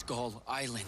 Skull Island.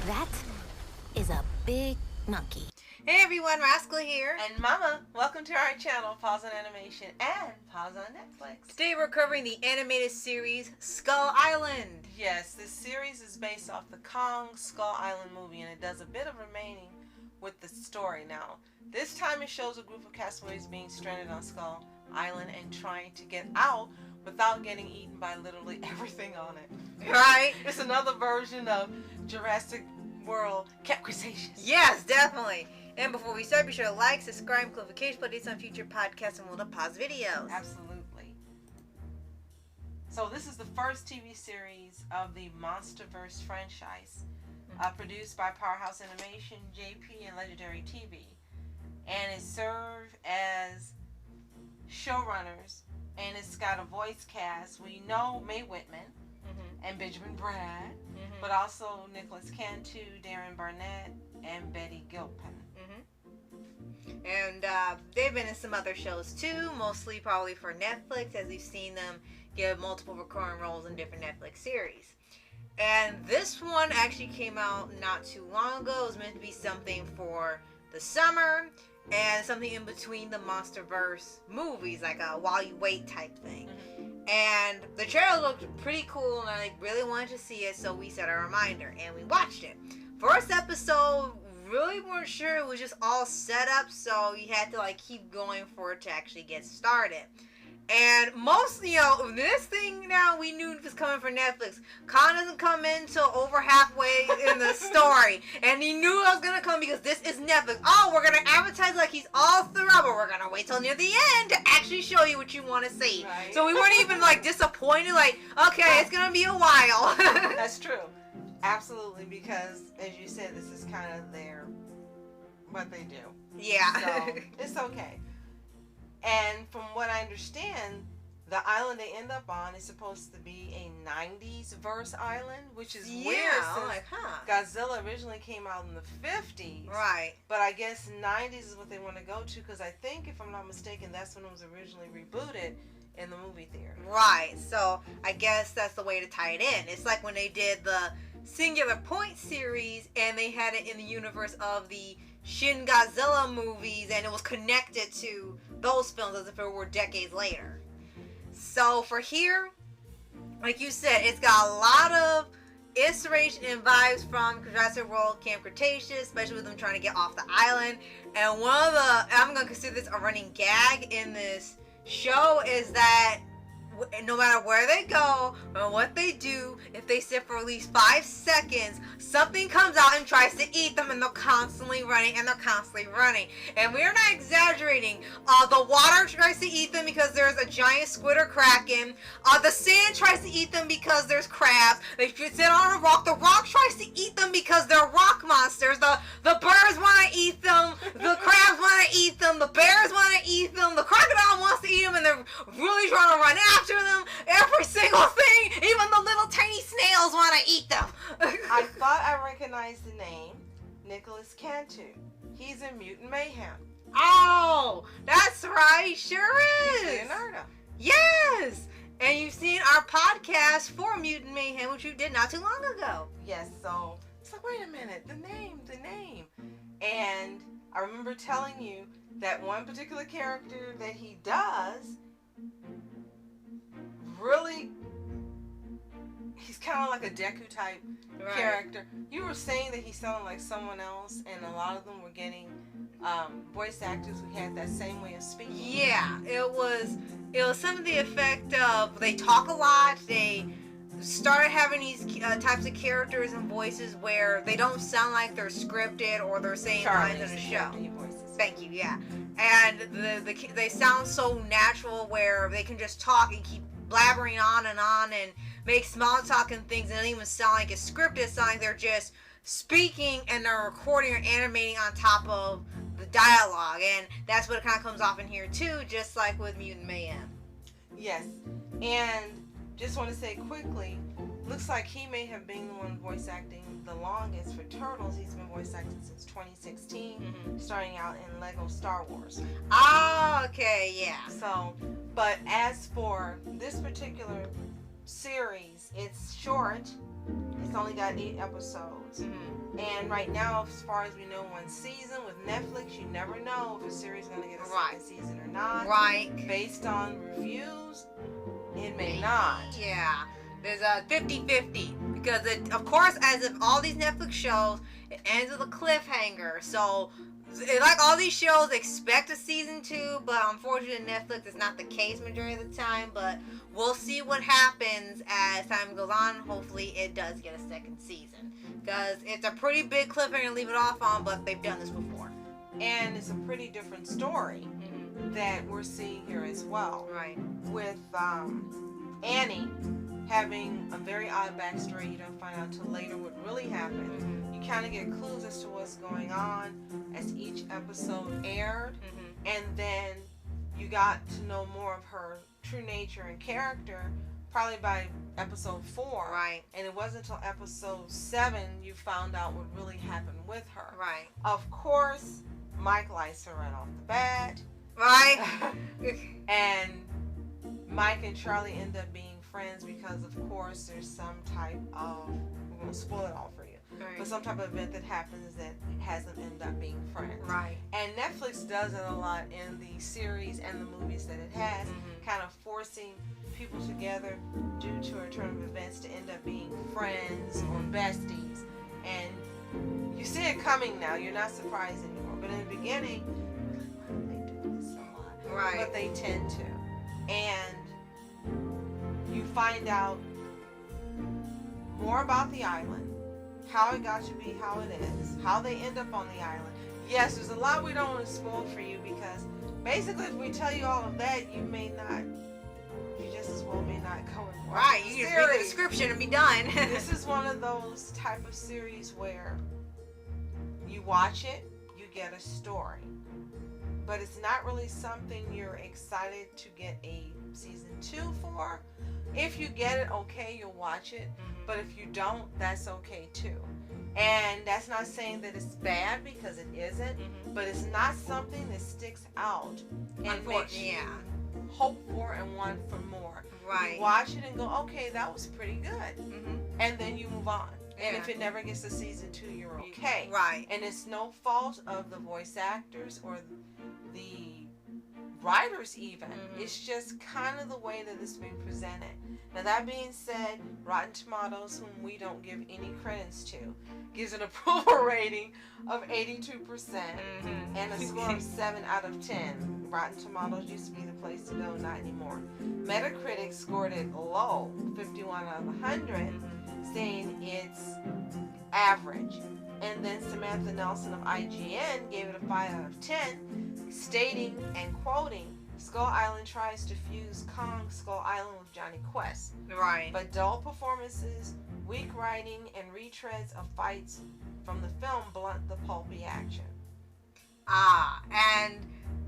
That is a big monkey. Hey everyone, Rascal here. And Mama, welcome to our channel, Paws On Animation and Paws On Netflix. Today we're covering the animated series Skull Island. Yes, this series is based off the Kong Skull Island movie, and it does a bit of remaining with the story. Now, this time it shows a group of castaways being stranded on Skull Island and trying to get out without getting eaten by literally everything on it. Right? It's another version of Jurassic World Camp Cretaceous. Yes, definitely. And before we start, be sure to like, subscribe, click notification updates on future podcasts, and we'll pause videos. Absolutely. So this is the first TV series of the MonsterVerse franchise, produced by Powerhouse Animation, JP, and Legendary TV, and it served as showrunners. And it's got a voice cast. We know Mae Whitman and Benjamin Bratt, but also Nicholas Cantu, Darren Barnett, and Betty Gilpin. And they've been in some other shows too, mostly probably for Netflix, as we've seen them give multiple recurring roles in different Netflix series. And this one actually came out not too long ago. It was meant to be something for the summer and something in between the MonsterVerse movies, like a while you wait type thing. And the trailer looked pretty cool, and I really wanted to see it, so we set a reminder and we watched it. First episode, really weren't sure. It was just all set up, so you had to like keep going for it to actually get started. And mostly, this thing now we knew it was coming from Netflix. Khan doesn't come in till over halfway in the story, and he knew it was gonna come because this is Netflix. Oh, we're gonna advertise like he's all throughout, but we're gonna wait till near the end to actually show you what you want to see. Right. So we weren't even like disappointed. Like, okay, it's gonna be a while. That's true. Absolutely, because as you said, this is kind of what they do. Yeah. So it's okay. And from what I understand, the island they end up on is supposed to be a 90s verse island, which is weird since like, Godzilla originally came out in the 50s. Right. But I guess 90s is what they want to go to, because I think, if I'm not mistaken, that's when it was originally rebooted in the movie theater. Right. So I guess that's the way to tie it in. It's like when they did the Singular Point series and they had it in the universe of the Shin Godzilla movies, and it was connected to those films as if it were decades later. So for here, like you said, it's got a lot of inspiration and vibes from Jurassic World Camp Cretaceous, especially with them trying to get off the island. And I'm going to consider this a running gag in this show, is that no matter where they go or what they do, if they sit for at least 5 seconds, something comes out and tries to eat them, and they're constantly running, and they're constantly running. And we're not exaggerating. The water tries to eat them because there's a giant squid or kraken. The sand tries to eat them because there's crabs. They sit on a rock. The rock tries to eat them because they're rock monsters. The birds want to eat them. The crabs want to eat them. The bears want to eat them. The crocodile wants to eat them, and they're really trying to run after them. Every single thing, even the little tiny snails want to eat them. I thought I recognized the name Nicholas Cantu. He's in Mutant Mayhem. Oh, that's right, sure is. Leonardo. Yes, and you've seen our podcast for Mutant Mayhem, which you did not too long ago. Yes, so it's like, wait a minute, the name. And I remember telling you that one particular character that he does, really, he's kind of like a Deku type character. You were saying that he sounded like someone else, and a lot of them were getting voice actors who had that same way of speaking. Yeah, it was some of the effect of they talk a lot. They started having these types of characters and voices where they don't sound like they're scripted or they're saying lines in a show. Thank you, yeah. And they sound so natural where they can just talk and keep blabbering on and make small talk and things, and it doesn't even sound like it's scripted. It sounds like they're just speaking and they're recording or animating on top of the dialogue, and that's what it kind of comes off in here too, just like with Mutant Mayhem. Yes, and just want to say quickly, looks like he may have been the one voice acting the longest for Turtles. He's been voice acting since 2016, starting out in Lego Star Wars. Oh, okay, yeah. So, but as for this particular series, it's short. It's only got 8 episodes. And right now, as far as we know, 1 season. With Netflix, you never know if a series is going to get a second season or not. Right. Based on reviews, it may not. Yeah. There's a 50-50. Because, of course, as of all these Netflix shows, it ends with a cliffhanger. So, like all these shows, expect a season 2, but unfortunately, Netflix is not the case majority of the time. But we'll see what happens as time goes on. Hopefully, it does get a second season. Because it's a pretty big cliffhanger to leave it off on, but they've done this before. And it's a pretty different story that we're seeing here as well. Right. With Annie having a very odd backstory. You don't find out until later what really happened. You kind of get clues as to what's going on as each episode aired. And then you got to know more of her true nature and character probably by episode 4. Right. And it wasn't until episode 7 you found out what really happened with her. Right. Of course, Mike likes her right off the bat. Right. And Mike and Charlie end up being friends because, of course, there's some type of, we're going to spoil it all for you, but some type of event that happens that has them end up being friends. Right. And Netflix does it a lot in the series and the movies that it has, kind of forcing people together due to a turn of events to end up being friends or besties. And you see it coming now. You're not surprised anymore. But in the beginning, they do this a lot. Right. But they tend to. And you find out more about the island, how it got to be how it is, how they end up on the island. Yes, there's a lot we don't want to spoil for you because basically if we tell you all of that, you just as well may not go and watch Right, the you just read the series. description and be done. This is one of those type of series where you watch it, you get a story. But it's not really something you're excited to get a season 2 for. If you get it, okay, you'll watch it. But if you don't, that's okay too. And that's not saying that it's bad because it isn't. But it's not something that sticks out and makes you hope for and want for more. Right. You watch it and go, okay, that was pretty good. And then you move on. And if it never gets to season 2, you're okay. Right. And it's no fault of the voice actors or the writers even. It's just kind of the way that it's being presented. Now that being said, Rotten Tomatoes, whom we don't give any credence to, gives an approval rating of 82% and a score of 7 out of 10. Rotten Tomatoes used to be the place to go, not anymore. Metacritic scored it low, 51 out of 100, saying it's average. And then Samantha Nelson of IGN gave it a 5 out of 10, stating and quoting, Skull Island tries to fuse Kong Skull Island with Johnny Quest. Right. But dull performances, weak writing, and retreads of fights from the film blunt the pulpy action. And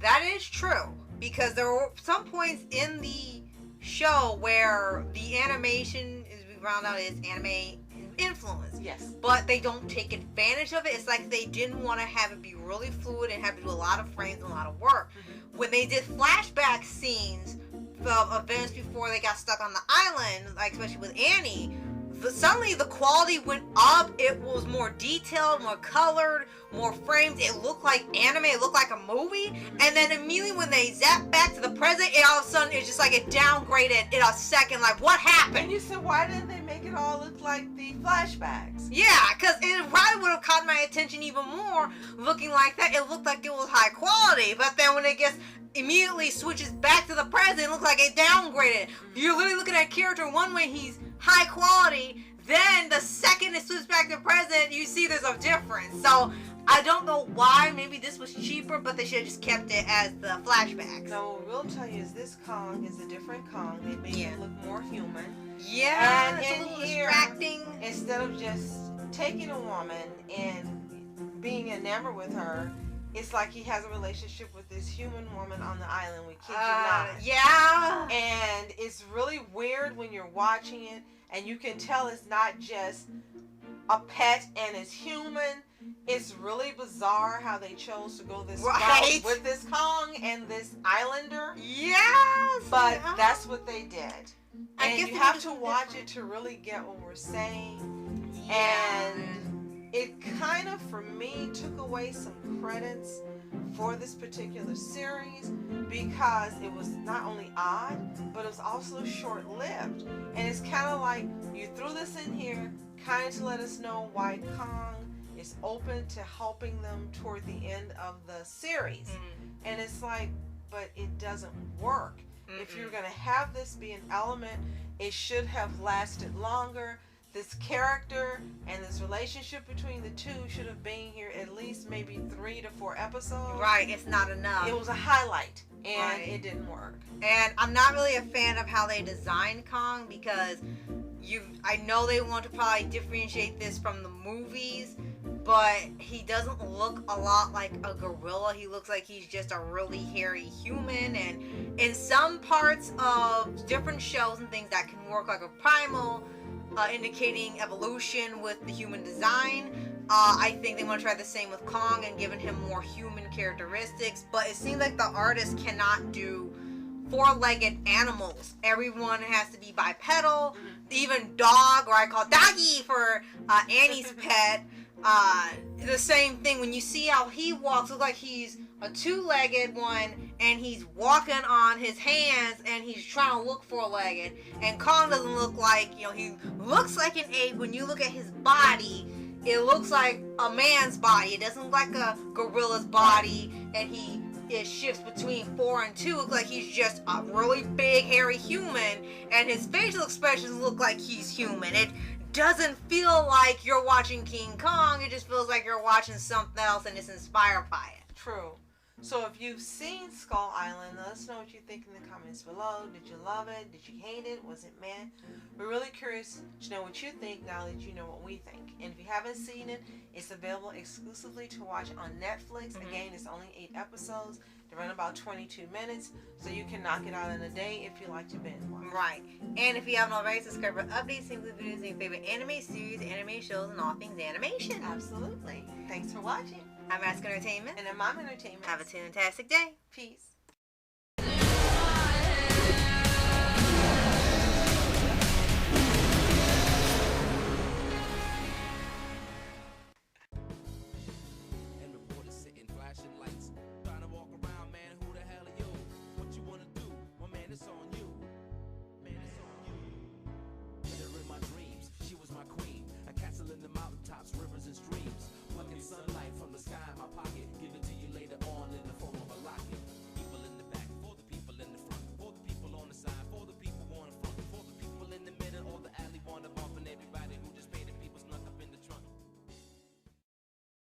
that is true. Because there were some points in the show where the animation, as we found out, is anime influence. Yes. But they don't take advantage of it. It's like they didn't want to have it be really fluid and have to do a lot of frames and a lot of work. When they did flashback scenes of events before they got stuck on the island, like especially with Annie, suddenly the quality went up. It was more detailed, more colored, more frames. It looked like anime. It looked like a movie. And then immediately when they zap back to the present, it all of a sudden it's just like it downgraded in a second. Like, what happened? And you said, why didn't they make it all look like the flashbacks? Yeah, because it probably would have caught my attention even more looking like that. It looked like it was high quality. But then when it gets immediately switches back to the present, it looks like it downgraded. You're literally looking at a character one way, he's high quality, then the second it switches back to present, you see there's a difference. So I don't know why. Maybe this was cheaper, but they should have just kept it as the flashbacks. No, what we'll tell you is this Kong is a different Kong. They made him look more human. Yeah, and it's in a little here, distracting. Instead of just taking a woman and being enamored with her it's like he has a relationship with this human woman on the island. We kid you not. Yeah. And it's really weird when you're watching it, and you can tell it's not just a pet and it's human. It's really bizarre how they chose to go this route with this Kong and this Islander. Yes. But yeah. that's what they did. I And guess you it have was to watch it to really get what we're saying. Yeah. And it kind of, for me, took away some credits for this particular series because it was not only odd, but it was also short-lived. And it's kind of like you threw this in here kind of to let us know why Kong is open to helping them toward the end of the series. And it's like, but it doesn't work. If you're going to have this be an element, it should have lasted longer. This character and this relationship between the two should have been here at least maybe 3 to 4 episodes. Right, it's not enough. It was a highlight, and it didn't work. And I'm not really a fan of how they designed Kong because I know they want to probably differentiate this from the movies, but he doesn't look a lot like a gorilla. He looks like he's just a really hairy human, and in some parts of different shows and things that can work like a primal, indicating evolution with the human design. I think they want to try the same with Kong and giving him more human characteristics, but it seems like the artist cannot do 4-legged animals. Everyone has to be bipedal. Even dog, or I call doggy for Annie's pet. The same thing. When you see how he walks, looks like he's a 2-legged one, and he's walking on his hands, and he's trying to look 4-legged. And Kong doesn't look like, he looks like an ape. When you look at his body, it looks like a man's body. It doesn't look like a gorilla's body, and it shifts between 4 and 2. It looks like he's just a really big, hairy human, and his facial expressions look like he's human. It doesn't feel like you're watching King Kong. It just feels like you're watching something else, and it's inspired by it. True. So if you've seen Skull Island, let us know what you think in the comments below. Did you love it? Did you hate it? Was it meh? We're really curious to know what you think now that you know what we think. And if you haven't seen it, it's available exclusively to watch on Netflix. Again, it's only 8 episodes. They run about 22 minutes, so you can knock it out in a day if you like to binge watch. Right. And if you haven't already, subscribe for updates, include videos in your favorite anime series, anime shows, and all things animation. Absolutely. Thanks for watching. I'm Ask Entertainment. And I'm Mom Entertainment. Have a fantastic day. Peace.